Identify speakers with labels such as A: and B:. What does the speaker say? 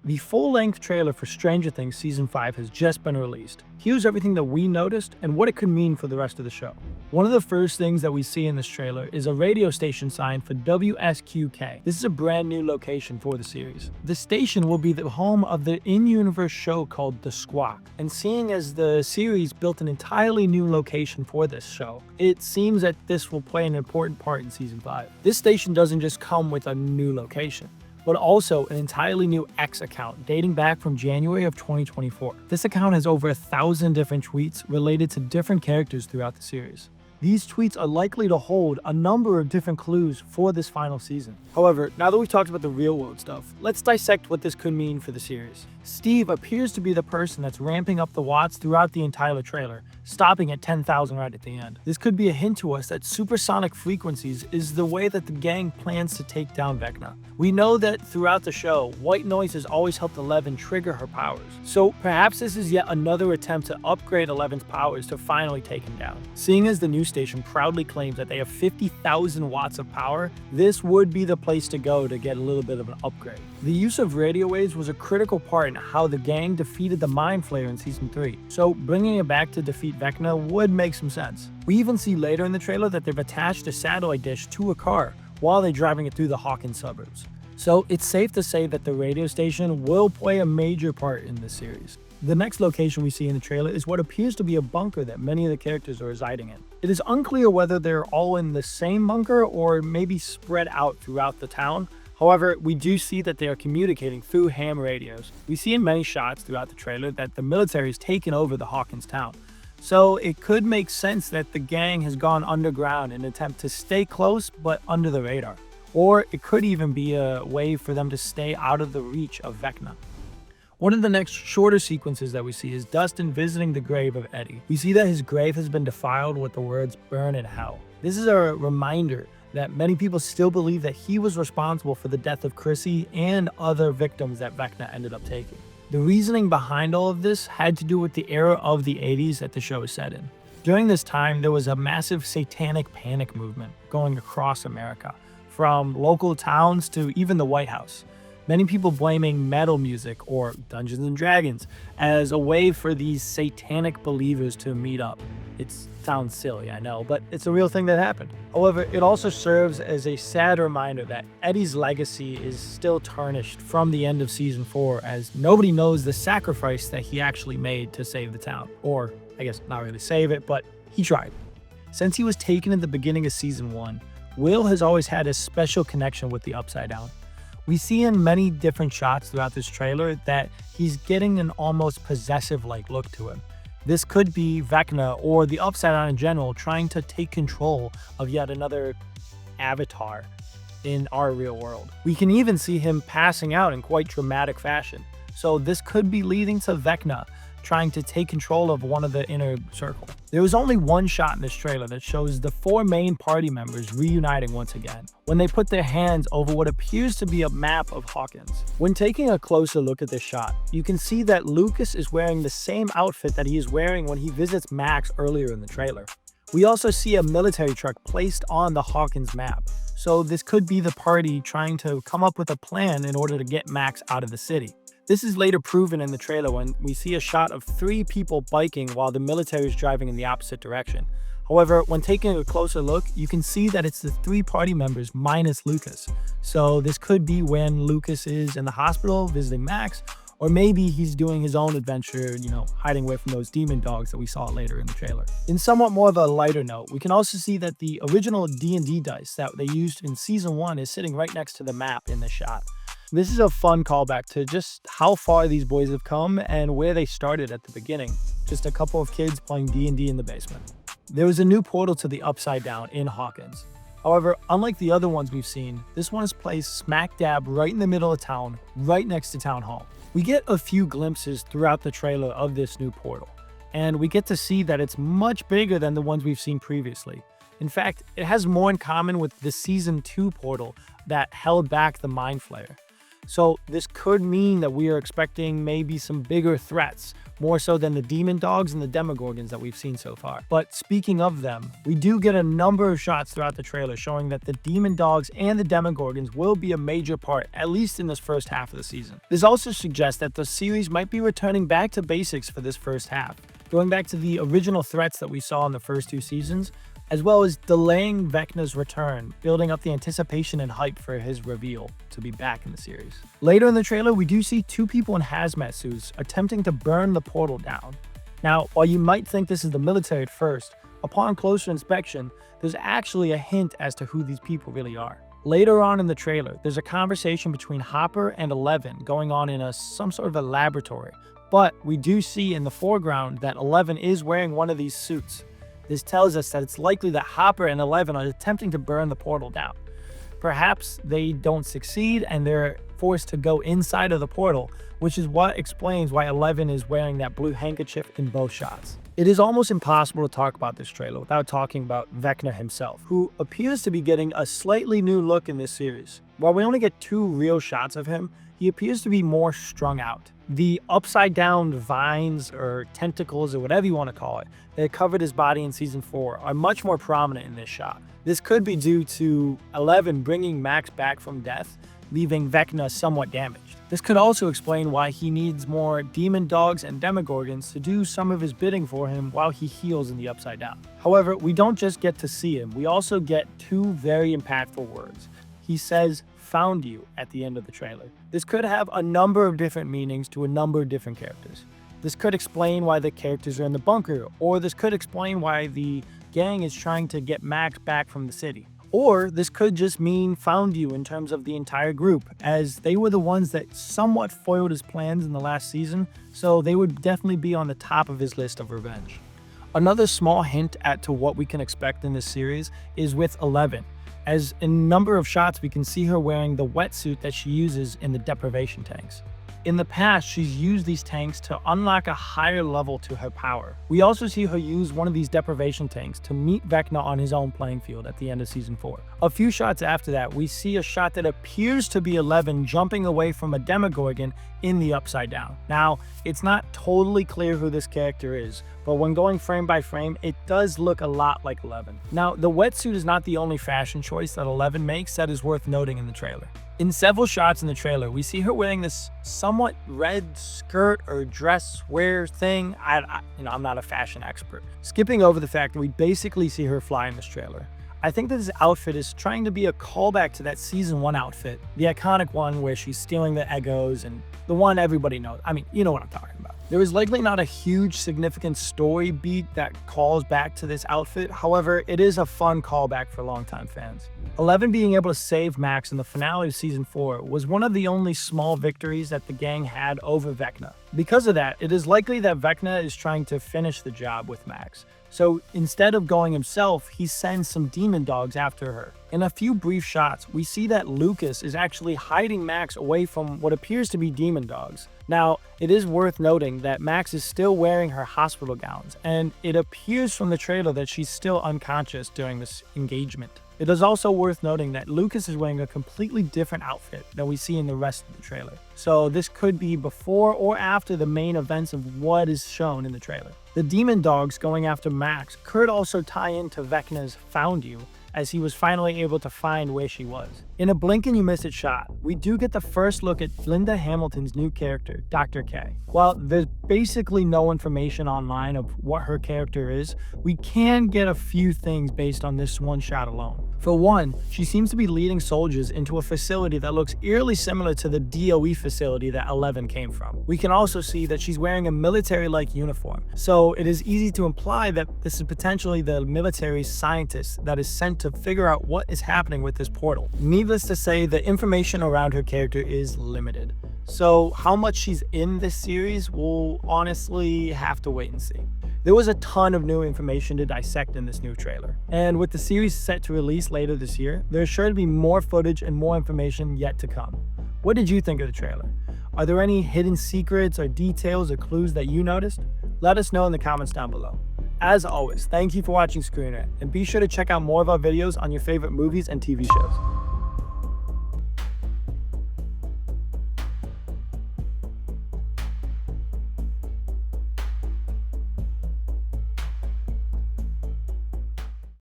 A: The full-length trailer for Stranger Things Season 5 has just been released. Here's everything that we noticed and what it could mean for the rest of the show. One of the first things that we see in this trailer is a radio station sign for WSQK. This is a brand new location for the series. The station will be the home of the in-universe show called The Squawk, and seeing as the series built an entirely new location for this show, it seems that this will play an important part in Season 5. This station doesn't just come with a new location, but also an entirely new X account dating back from January of 2024. This account has over 1,000 different tweets related to different characters throughout the series. These tweets are likely to hold a number of different clues for this final season. However, now that we've talked about the real world stuff, let's dissect what this could mean for the series. Steve appears to be the person that's ramping up the watts throughout the entire trailer, stopping at 10,000 right at the end. This could be a hint to us that supersonic frequencies is the way that the gang plans to take down Vecna. We know that throughout the show, white noise has always helped Eleven trigger her powers. So perhaps this is yet another attempt to upgrade Eleven's powers to finally take him down. Seeing as the news station proudly claims that they have 50,000 watts of power, this would be the place to go to get a little bit of an upgrade. The use of radio waves was a critical part in how the gang defeated the Mind Flayer in Season 3, so bringing it back to defeat Vecna would make some sense. We even see later in the trailer that they've attached a satellite dish to a car while they're driving it through the Hawkins suburbs. So it's safe to say that the radio station will play a major part in this series. The next location we see in the trailer is what appears to be a bunker that many of the characters are residing in. It is unclear whether they're all in the same bunker or maybe spread out throughout the town. However, we do see that they are communicating through ham radios. We see in many shots throughout the trailer that the military has taken over the Hawkins town. So it could make sense that the gang has gone underground in an attempt to stay close but under the radar. Or it could even be a way for them to stay out of the reach of Vecna. One of the next shorter sequences that we see is Dustin visiting the grave of Eddie. We see that his grave has been defiled with the words "burn in hell." This is a reminder that many people still believe that he was responsible for the death of Chrissy and other victims that Vecna ended up taking. The reasoning behind all of this had to do with the era of the 80s that the show is set in. During this time, there was a massive satanic panic movement going across America, from local towns to even the White House. Many people blaming metal music or Dungeons and Dragons as a way for these satanic believers to meet up. It sounds silly, I know, but it's a real thing that happened. However, it also serves as a sad reminder that Eddie's legacy is still tarnished from the end of Season 4, as nobody knows the sacrifice that he actually made to save the town. Or, I guess not really save it, but he tried. Since he was taken at the beginning of Season 1, Will has always had a special connection with the Upside Down. We see in many different shots throughout this trailer that he's getting an almost possessive-like look to him. This could be Vecna or the Upside Down in general trying to take control of yet another avatar in our real world. We can even see him passing out in quite dramatic fashion. So this could be leading to Vecna trying to take control of one of the inner circle. There was only one shot in this trailer that shows the 4 main party members reuniting once again, when they put their hands over what appears to be a map of Hawkins. When taking a closer look at this shot, you can see that Lucas is wearing the same outfit that he is wearing when he visits Max earlier in the trailer. We also see a military truck placed on the Hawkins map, so this could be the party trying to come up with a plan in order to get Max out of the city. This is later proven in the trailer when we see a shot of 3 people biking while the military is driving in the opposite direction. However, when taking a closer look, you can see that it's the 3 party members minus Lucas. So this could be when Lucas is in the hospital visiting Max, or maybe he's doing his own adventure, hiding away from those demon dogs that we saw later in the trailer. In somewhat more of a lighter note, we can also see that the original D&D dice that they used in Season 1 is sitting right next to the map in this shot. This is a fun callback to just how far these boys have come and where they started at the beginning. Just a couple of kids playing D&D in the basement. There was a new portal to the Upside Down in Hawkins. However, unlike the other ones we've seen, this one is placed smack dab right in the middle of town, right next to Town Hall. We get a few glimpses throughout the trailer of this new portal, and we get to see that it's much bigger than the ones we've seen previously. In fact, it has more in common with the Season 2 portal that held back the Mind Flayer. So this could mean that we are expecting maybe some bigger threats, more so than the demon dogs and the demogorgons that we've seen so far. But speaking of them, we do get a number of shots throughout the trailer showing that the demon dogs and the demogorgons will be a major part, at least in this first half of the season. This also suggests that the series might be returning back to basics for this first half, going back to the original threats that we saw in the first 2 seasons, as well as delaying Vecna's return, building up the anticipation and hype for his reveal to be back in the series. Later in the trailer, we do see 2 people in hazmat suits attempting to burn the portal down. Now, while you might think this is the military at first, upon closer inspection, there's actually a hint as to who these people really are. Later on in the trailer, there's a conversation between Hopper and Eleven going on in some sort of a laboratory, but we do see in the foreground that Eleven is wearing one of these suits. This tells us that it's likely that Hopper and Eleven are attempting to burn the portal down. Perhaps they don't succeed and they're forced to go inside of the portal, which is what explains why Eleven is wearing that blue handkerchief in both shots. It is almost impossible to talk about this trailer without talking about Vecna himself, who appears to be getting a slightly new look in this series. While we only get 2 real shots of him, he appears to be more strung out. The upside down vines or tentacles or whatever you want to call it that covered his body in season 4 are much more prominent in this shot. This could be due to Eleven bringing Max back from death, leaving Vecna somewhat damaged. This could also explain why he needs more demon dogs and demogorgons to do some of his bidding for him while he heals in the upside down. However, we don't just get to see him, we also get 2 very impactful words. He says, "Found you," at the end of the trailer. This could have a number of different meanings to a number of different characters. This could explain why the characters are in the bunker, or this could explain why the gang is trying to get Max back from the city. Or this could just mean found you in terms of the entire group, as they were the ones that somewhat foiled his plans in the last season, so they would definitely be on the top of his list of revenge. Another small hint at to what we can expect in this series is with Eleven, as in a number of shots we can see her wearing the wetsuit that she uses in the deprivation tanks. In the past, she's used these tanks to unlock a higher level to her power. We also see her use one of these deprivation tanks to meet Vecna on his own playing field at the end of season 4. A few shots after that, we see a shot that appears to be Eleven jumping away from a demogorgon in the upside down. Now, it's not totally clear who this character is, but when going frame by frame, it does look a lot like Eleven. Now, the wetsuit is not the only fashion choice that Eleven makes that is worth noting in the trailer. In several shots in the trailer, we see her wearing this somewhat red skirt or dress wear thing. I'm not a fashion expert. Skipping over the fact that we basically see her fly in this trailer. I think that this outfit is trying to be a callback to that season 1 outfit, the iconic one where she's stealing the Eggos and the one everybody knows. I mean, you know what I'm talking about. There is likely not a huge significant story beat that calls back to this outfit. However, it is a fun callback for longtime fans. Eleven being able to save Max in the finale of season 4 was one of the only small victories that the gang had over Vecna. Because of that, it is likely that Vecna is trying to finish the job with Max. So instead of going himself, he sends some demon dogs after her. In a few brief shots, we see that Lucas is actually hiding Max away from what appears to be demon dogs. Now, it is worth noting that Max is still wearing her hospital gowns, and it appears from the trailer that she's still unconscious during this engagement. It is also worth noting that Lucas is wearing a completely different outfit than we see in the rest of the trailer. So this could be before or after the main events of what is shown in the trailer. The demon dogs going after Max could also tie into Vecna's "Found You," as he was finally able to find where she was. In a blink and you miss it shot, we do get the first look at Linda Hamilton's new character, Dr. K. While there's basically no information online of what her character is, we can get a few things based on this one shot alone. For one, she seems to be leading soldiers into a facility that looks eerily similar to the DOE facility that Eleven came from. We can also see that she's wearing a military-like uniform, so it is easy to imply that this is potentially the military scientist that is sent to figure out what is happening with this portal. Needless to say, the information around her character is limited. So how much she's in this series, we'll honestly have to wait and see. There was a ton of new information to dissect in this new trailer, and with the series set to release later this year, there's sure to be more footage and more information yet to come. What did you think of the trailer? Are there any hidden secrets or details or clues that you noticed? Let us know in the comments down below. As always, thank you for watching ScreenRant, and be sure to check out more of our videos on your favorite movies and TV shows.